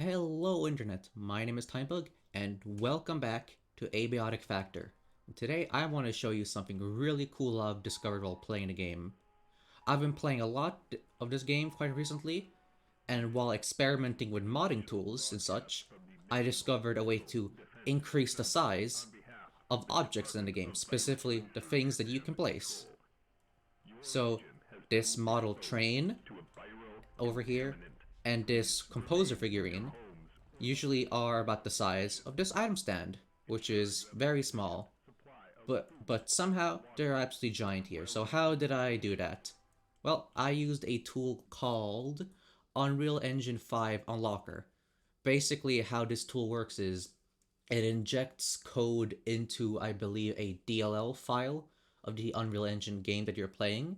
Hello Internet, my name is Timebug, and welcome back to Abiotic Factor. Today I want to show you something really cool I've discovered while playing the game. I've been playing a lot of this game quite recently, and while experimenting with modding tools and such, I discovered a way to increase the size of objects in the game, specifically the things that you can place. So, this model train over here, and this composer figurine usually are about the size of this item stand, which is very small. But somehow they're absolutely giant here. So how did I do that? Well, I used a tool called Unreal Engine 5 Unlocker. Basically, how this tool works is it injects code into, I believe, a DLL file of the Unreal Engine game that you're playing.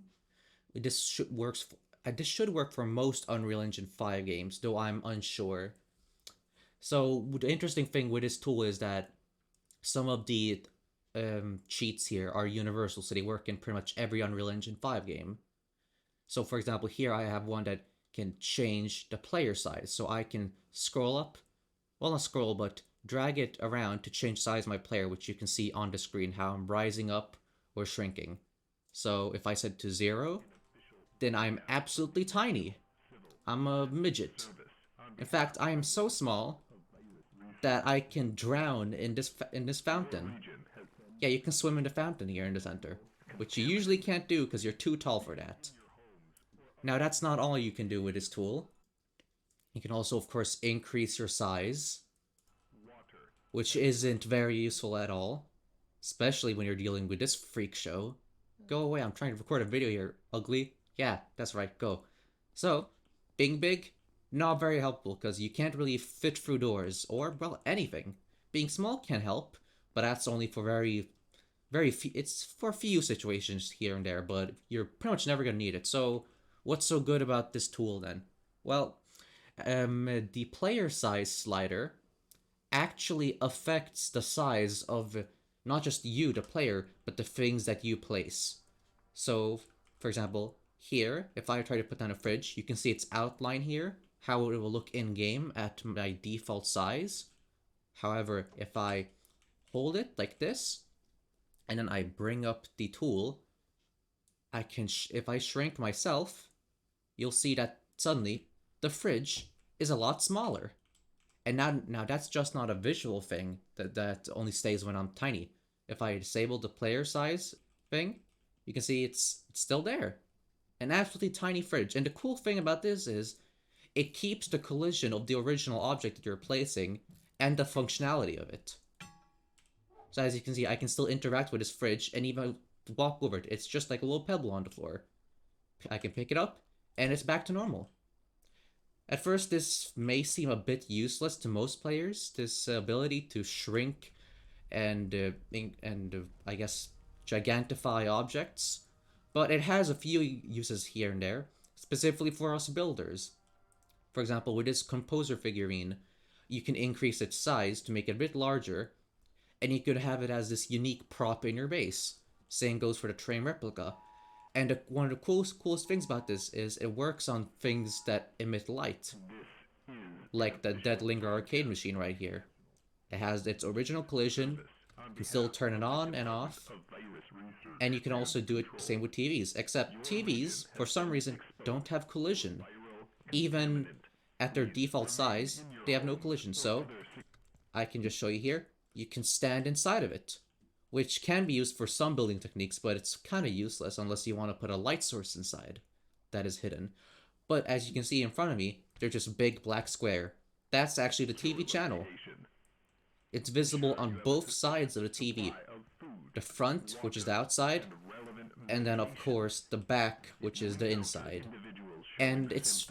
This should work for most Unreal Engine 5 games, though I'm unsure. So the interesting thing with this tool is that some of the cheats here are universal, so they work in pretty much every Unreal Engine 5 game. So for example, here I have one that can change the player size, so I can scroll up, well not scroll, but drag it around to change size of my player, which you can see on the screen how I'm rising up or shrinking. So if I set to 0, then I'm absolutely tiny. I'm a midget. In fact, I am so small that I can drown in this fountain. Yeah, you can swim in the fountain here in the center, which you usually can't do because you're too tall for that. Now that's not all you can do with this tool. You can also, of course, increase your size, which isn't very useful at all, especially when you're dealing with this freak show. Go away, I'm trying to record a video here, ugly. Yeah, that's right, go. So, being big, not very helpful because you can't really fit through doors or, well, anything. Being small can help, but that's only for very few, it's for few situations here and there, but you're pretty much never gonna need it. So, what's so good about this tool then? Well, the player size slider actually affects the size of not just you, the player, but the things that you place. So, for example, here, if I try to put down a fridge, you can see its outline here, how it will look in-game at my default size. However, if I hold it like this, and then I bring up the tool, I can, if I shrink myself, you'll see that suddenly the fridge is a lot smaller. And now that's just not a visual thing that only stays when I'm tiny. If I disable the player size thing, you can see it's still there. An absolutely tiny fridge. And the cool thing about this is it keeps the collision of the original object that you're placing and the functionality of it. So as you can see, I can still interact with this fridge and even walk over it. It's just like a little pebble on the floor. I can pick it up, and it's back to normal. At first, this may seem a bit useless to most players, this ability to shrink and I guess gigantify objects, but it has a few uses here and there, specifically for us builders. For example, with this composer figurine, you can increase its size to make it a bit larger, and you could have it as this unique prop in your base. Same goes for the train replica. And one of the coolest things about this is it works on things that emit light, like the Dead Linger arcade machine right here. It has its original collision, you can still turn it on and off, and you can also do it the same with TVs, except TVs, for some reason, don't have collision. Even at their default size, they have no collision, so I can just show you here. You can stand inside of it, which can be used for some building techniques, but it's kind of useless unless you want to put a light source inside that is hidden. But as you can see in front of me, they're just big black square. That's actually the TV channel. It's visible on both sides of the TV. The front, which is the outside, and then of course the back, which is the inside. And it's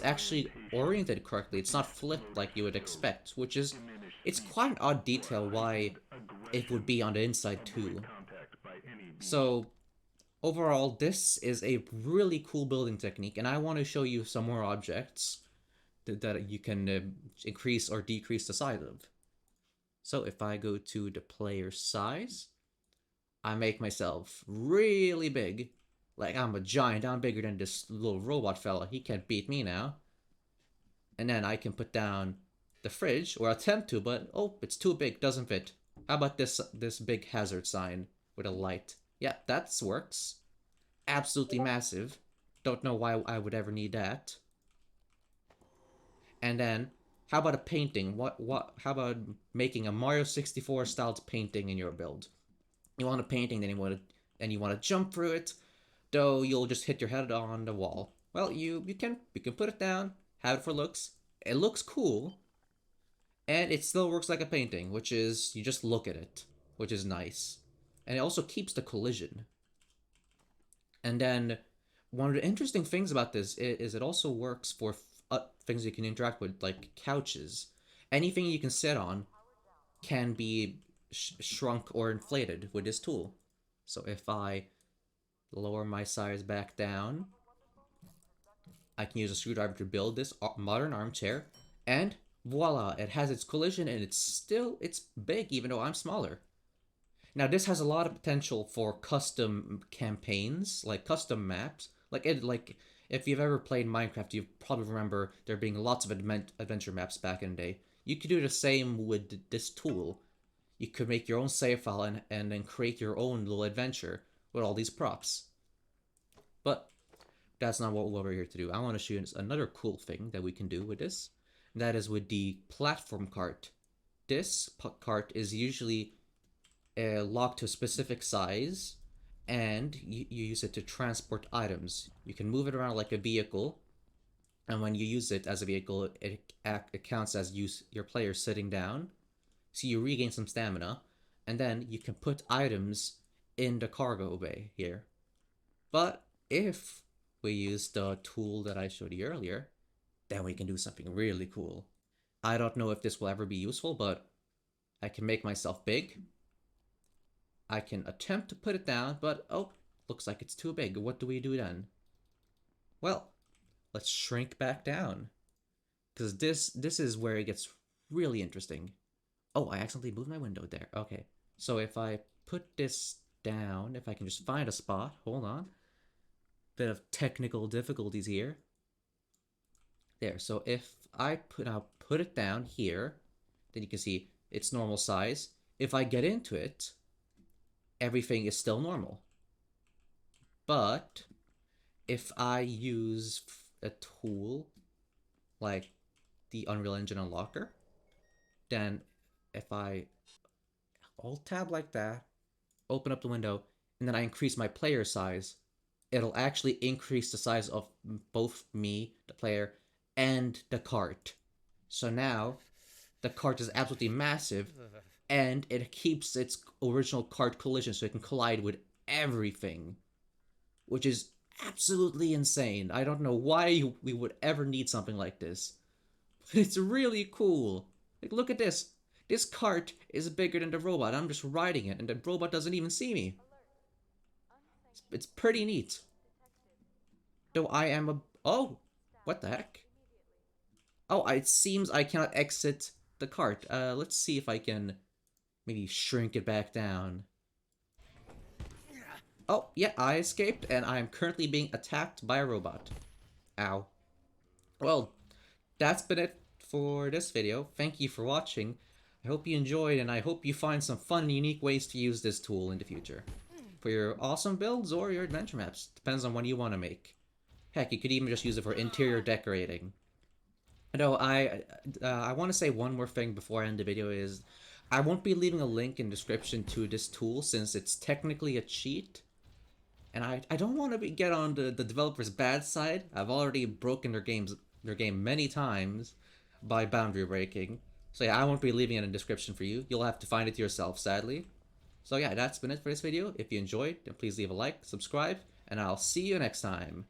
actually oriented correctly. It's not flipped like you would expect, which is it's quite an odd detail why it would be on the inside too. So overall, this is a really cool building technique, and I want to show you some more objects that you can increase or decrease the size of. So if I go to the player size, I make myself really big. Like I'm a giant, I'm bigger than this little robot fella. He can't beat me now. And then I can put down the fridge, or attempt to, but oh, it's too big, doesn't fit. How about this big hazard sign with a light? Yeah, that works. Absolutely massive. Don't know why I would ever need that. And then, how about a painting? How about making a Mario 64 styled painting in your build? You want a painting, then you want to jump through it, though you'll just hit your head on the wall. Well, you can put it down, have it for looks. It looks cool, and it still works like a painting, which is you just look at it, which is nice, and it also keeps the collision. And then one of the interesting things about this is it also works for things you can interact with, like couches. Anything you can sit on can be shrunk or inflated with this tool. So if I lower my size back down, I can use a screwdriver to build this modern armchair, and voila, it has its collision, and it's big even though I'm smaller. Now this has a lot of potential for custom campaigns, like custom maps. Like if you've ever played Minecraft, you probably remember there being lots of adventure maps back in the day. You could do the same with this tool. You could make your own save file and then create your own little adventure with all these props. But that's not what we're here to do. I want to show you another cool thing that we can do with this. And that is with the platform cart. This cart is usually locked to a specific size, and you use it to transport items. You can move it around like a vehicle, and when you use it as a vehicle, it counts as your player sitting down, so you regain some stamina, and then you can put items in the cargo bay here. But if we use the tool that I showed you earlier, then we can do something really cool. I don't know if this will ever be useful, but I can make myself big. I can attempt to put it down, but oh, looks like it's too big. What do we do then? Well, let's shrink back down. Because this is where it gets really interesting. Oh, I accidentally moved my window there. Okay. So if I put this down, if I can just find a spot, hold on. Bit of technical difficulties here. There, so if I put it down here, then you can see it's normal size. If I get into it, everything is still normal. But if I use a tool like the Unreal Engine Unlocker, then if I alt tab like that, open up the window, and then I increase my player size, it'll actually increase the size of both me, the player, and the cart. So now the cart is absolutely massive, and it keeps its original cart collision so it can collide with everything, which is absolutely insane. I don't know why we would ever need something like this, but it's really cool. Like, look at this. This cart is bigger than the robot. I'm just riding it, and the robot doesn't even see me. It's pretty neat. Though I am a... Oh! What the heck? Oh, it seems I cannot exit the cart. Let's see if I can maybe shrink it back down. Oh, yeah, I escaped, and I am currently being attacked by a robot. Ow. Well, that's been it for this video. Thank you for watching. I hope you enjoyed, and I hope you find some fun and unique ways to use this tool in the future. For your awesome builds or your adventure maps. Depends on what you want to make. Heck, you could even just use it for interior decorating. No, I want to say one more thing before I end the video is I won't be leaving a link in the description to this tool since it's technically a cheat. And I don't want to get on the developer's bad side. I've already broken their game many times by boundary breaking. So yeah, I won't be leaving it in the description for you. You'll have to find it yourself, sadly. So yeah, that's been it for this video. If you enjoyed, then please leave a like, subscribe, and I'll see you next time.